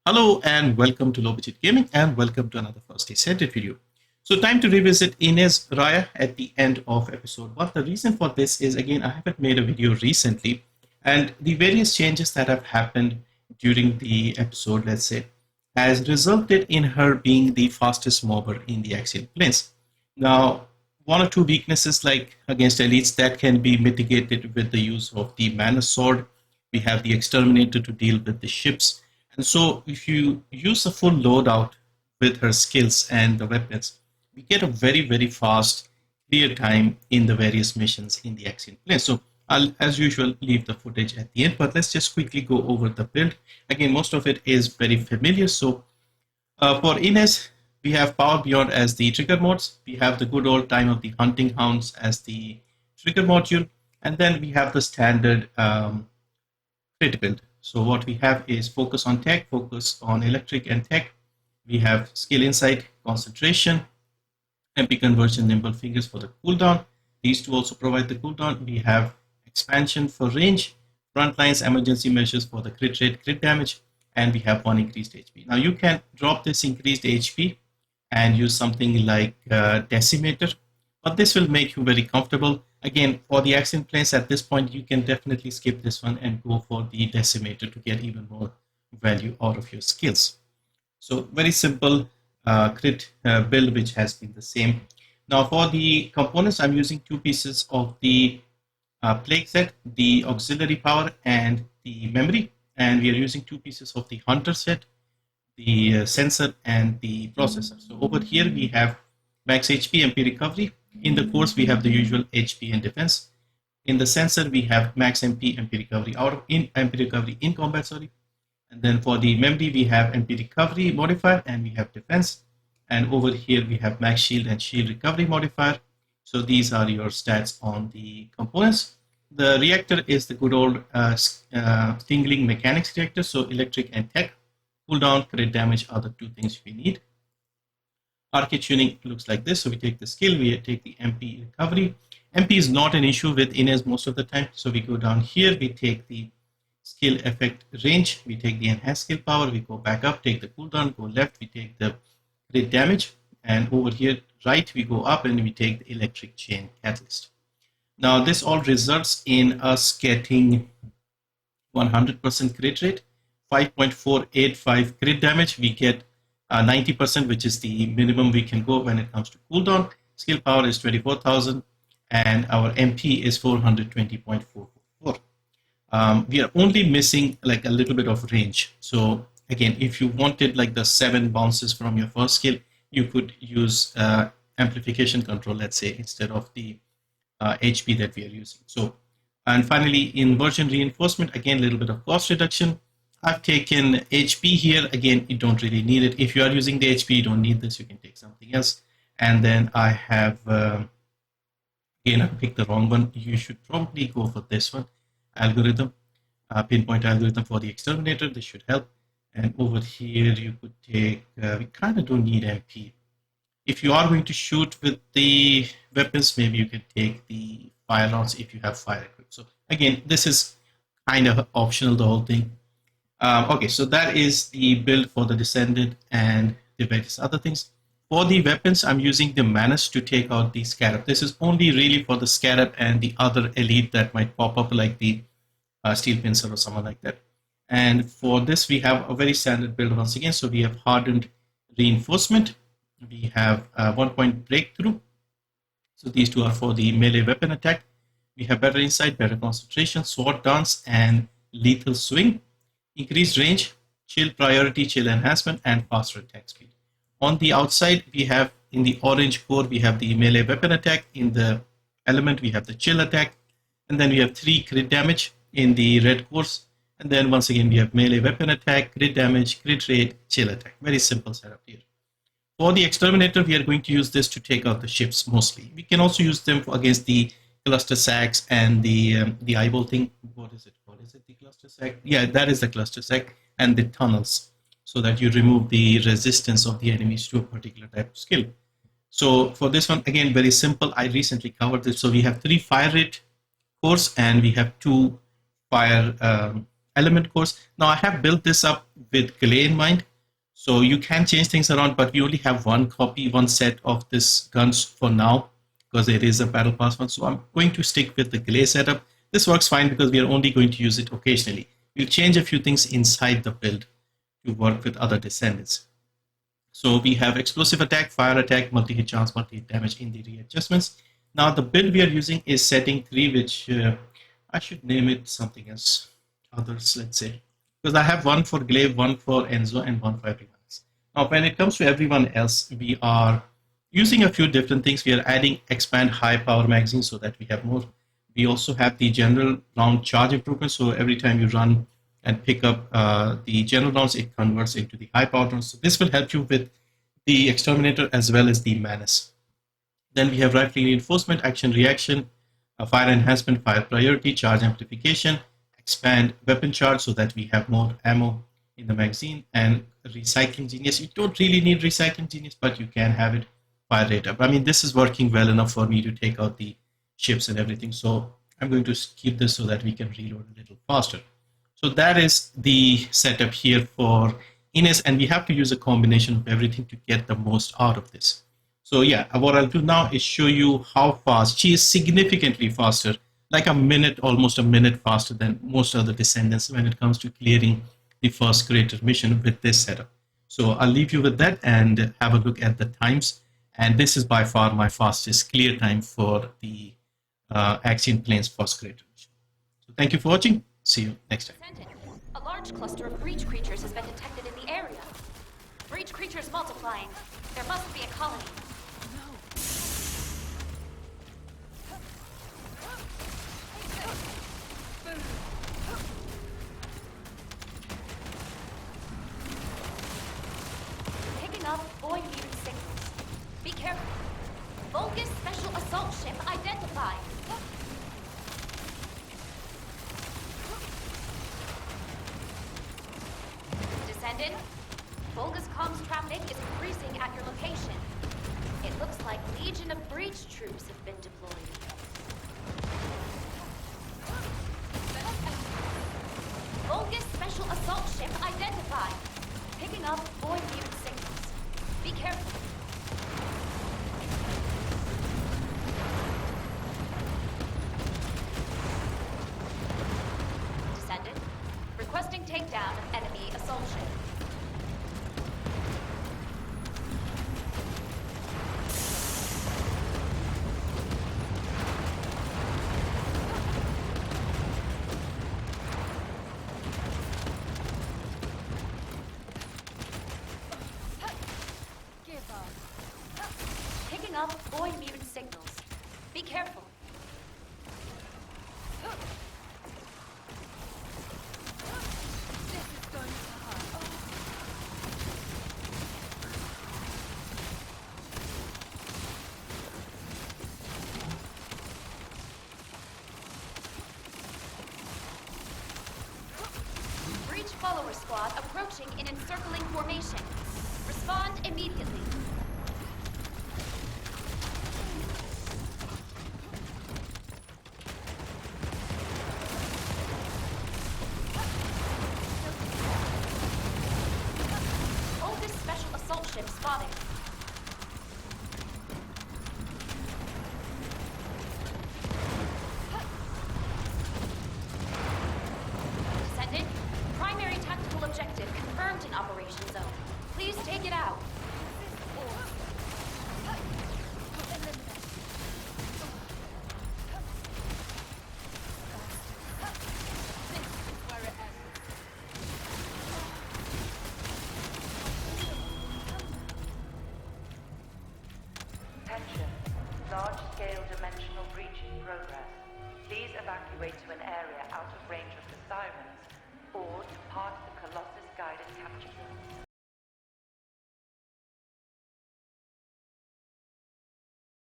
Hello and welcome to Low Budget Gaming and welcome to another first Descendant video. So time to revisit INES Raya at the end of episode 1. The reason for this is again I haven't made a video recently and the various changes that have happened during the episode, let's say, has resulted in her being the fastest mobber in the Axion Plains. Now, one or two weaknesses like against elites that can be mitigated with the use of the Manus sword. We have the Exterminator to deal with the ships, and so if you use a full loadout with her skills and the weapons, we get a very fast clear time in the various missions in the Axion Plains. So I'll, as usual, leave the footage at the end, but let's just quickly go over the build. Again, most of it is very familiar. So for INES, we have Power Beyond as the trigger modes. We have the good old time of the Hunting Hounds as the trigger module. And then we have the standard crit build. So what we have is focus on tech, focus on electric and tech. We have skill insight, concentration, MP conversion, nimble fingers for the cooldown. These two also provide the cooldown. We have expansion for range, front lines, emergency measures for the crit rate, crit damage, and we have one increased HP. Now you can drop this increased HP and use something like Decimator, but this will make you very comfortable. Again, for the Axion Plains at this point, you can definitely skip this one and go for the Decimator to get even more value out of your skills. So very simple crit build, which has been the same. Now for the components, I'm using two pieces of the plague set, the auxiliary power and the memory, and we are using two pieces of the hunter set, the sensor and the processor. So over here we have max HP, MP recovery. In the course we have the usual HP and defense. In the sensor we have max MP, MP recovery MP recovery in combat, sorry. And then for the memory we have MP recovery modifier and we have defense. And over here we have max shield and shield recovery modifier. So these are your stats on the components. The reactor is the good old tingling mechanics reactor. So electric and tech. Cooldown, crit damage are the two things we need. Arche tuning looks like this. So we take the skill, we take the MP recovery. MP is not an issue with INES most of the time. So we go down here, we take the skill effect range, we take the enhanced skill power, we go back up, take the cooldown, go left, we take the crit damage, and over here right we go up and we take the electric chain catalyst. Now this all results in us getting 100% crit rate, 5.485 crit damage. We get 90%, which is the minimum we can go when it comes to cooldown. Skill power is 24,000 and our MP is 420.444. We are only missing like a little bit of range. So again, if you wanted like the 7 bounces from your first skill, you could use amplification control, let's say, instead of the HP that we are using. So, and finally, inversion reinforcement, again, a little bit of cost reduction. I've taken HP here. Again, you don't really need it. If you are using the HP, you don't need this. You can take something else. And then I have, again, I picked the wrong one. You should probably go for this one. Algorithm, pinpoint algorithm for the exterminator. This should help. And over here, you could take, we kind of don't need MP. If you are going to shoot with the weapons, maybe you can take the fire rounds if you have fire equipped. So again, this is kind of optional, the whole thing. Okay, so that is the build for the Descendant and the various other things. For the weapons, I'm using the Manus to take out the Scarab. This is only really for the Scarab and the other elite that might pop up, like the Steel Pincer or someone like that. And for this, we have a very standard build once again. So we have hardened reinforcement. We have 1-point breakthrough. So these two are for the melee weapon attack. We have better insight, better concentration, sword dance, and lethal swing. Increased range, chill priority, chill enhancement, and faster attack speed. On the outside, we have in the orange core, we have the melee weapon attack. In the element, we have the chill attack. And then we have 3 crit damage in the red cores. And then once again, we have melee weapon attack, crit damage, crit rate, chill attack. Very simple setup here. For the Exterminator, we are going to use this to take out the ships mostly. We can also use them against the cluster sacks and the eyeball thing. What is it called? Is it the cluster sack? Yeah, that is the cluster sack, and the tunnels, so that you remove the resistance of the enemies to a particular type of skill. So for this one, again, very simple. I recently covered this. So we have 3 fire rate cores and we have 2 fire element cores. Now I have built this up with Glay in mind. So you can change things around, but we only have one copy, one set of this guns for now, because it is a battle pass one. So I'm going to stick with the Glay setup. This works fine because we are only going to use it occasionally. We'll change a few things inside the build to work with other Descendants. So we have explosive attack, fire attack, multi-hit chance, multi-hit damage in the readjustments. Now the build we are using is setting 3, which I should name it something else. Others, let's say. Because I have one for Glaive, one for Enzo, and one for everyone else. Now when it comes to everyone else, we are using a few different things. We are adding expand high power magazine so that we have more. We also have the general round charge improvement. So every time you run and pick up the general rounds, it converts into the high power rounds. So this will help you with the Exterminator as well as the Manus. Then we have rifle reinforcement, action reaction, fire enhancement, fire priority, charge amplification, expand weapon charge so that we have more ammo in the magazine, and recycling genius. You don't really need recycling genius, but you can have it. Fire rate up. I mean, this is working well enough for me to take out the ships and everything. So I'm going to keep this so that we can reload a little faster. So that is the setup here for INES, and we have to use a combination of everything to get the most out of this. So yeah, what I'll do now is show you how fast. She is significantly faster, like a minute, almost a minute faster than most other Descendants when it comes to clearing the first creator mission with this setup. So I'll leave you with that and have a look at the times. And this is by far my fastest clear time for the Axion Plains first creator mission. So thank you for watching. See you next time. A large cluster of breach creatures has been detected in the area. Breach creatures multiplying. There must be a colony. Picking up boy mutant signals. Be careful. Vulgus special assault ship identified. Descendant, Vulgus comms traffic is increasing at your location. It looks like Legion of Breach troops have been deployed. Vulgus special assault ship identified. Picking up boy mutant signals. Be careful. Descendant, requesting takedown of enemy assault ship. Picking up boy mutant signals. Be careful. Breach follower squad approaching in encircling formation. Respond immediately. Vulgus special assault ship spotted. Descendant, primary tactical objective confirmed in operation zone. Please take it out. Attention. Large-scale dimensional breach in progress. Please evacuate to an area out of range of the sirens or depart the Colossus guided capture zone.